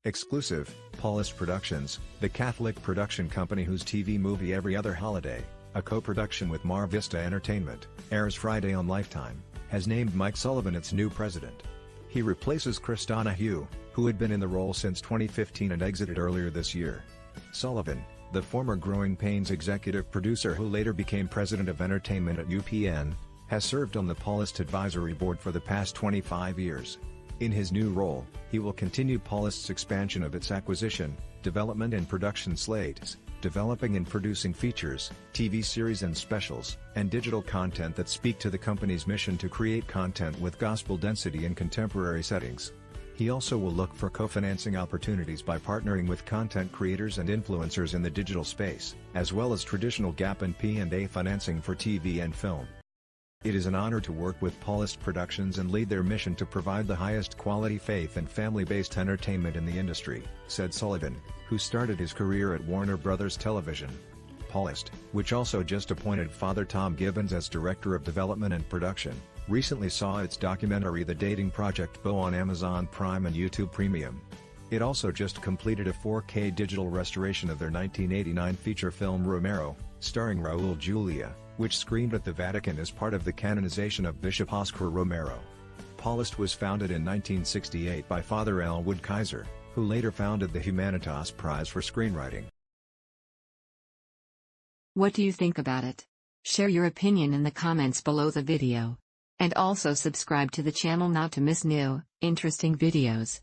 Exclusive, Paulist Productions, the Catholic production company whose TV movie Every Other Holiday, a co-production with Mar Vista Entertainment, airs Friday on Lifetime, has named Mike Sullivan its new president. He replaces Chris Donahue, who had been in the role since 2015 and exited earlier this year. Sullivan, the former Growing Pains executive producer who later became president of entertainment at UPN, has served on the Paulist advisory board for the past 25 years. In his new role, he will continue Paulist's expansion of its acquisition, development and production slates, developing and producing features, TV series and specials, and digital content that speak to the company's mission to create content with gospel density in contemporary settings. He also will look for co-financing opportunities by partnering with content creators and influencers in the digital space, as well as traditional gap and P&A financing for TV and film. It is an honor to work with Paulist Productions and lead their mission to provide the highest quality faith and family-based entertainment in the industry, said Sullivan, who started his career at Warner Bros. Television. Paulist, which also just appointed Father Tom Gibbons as Director of Development and Production, recently saw its documentary The Dating Project go on Amazon Prime and YouTube Premium. It also just completed a 4K digital restoration of their 1989 feature film Romero, starring Raul Julia, which screened at the Vatican as part of the canonization of Bishop Oscar Romero. Paulist was founded in 1968 by Father Elwood Kaiser, who later founded the Humanitas Prize for Screenwriting. What do you think about it? Share your opinion in the comments below the video. And also subscribe to the channel not to miss new, interesting videos.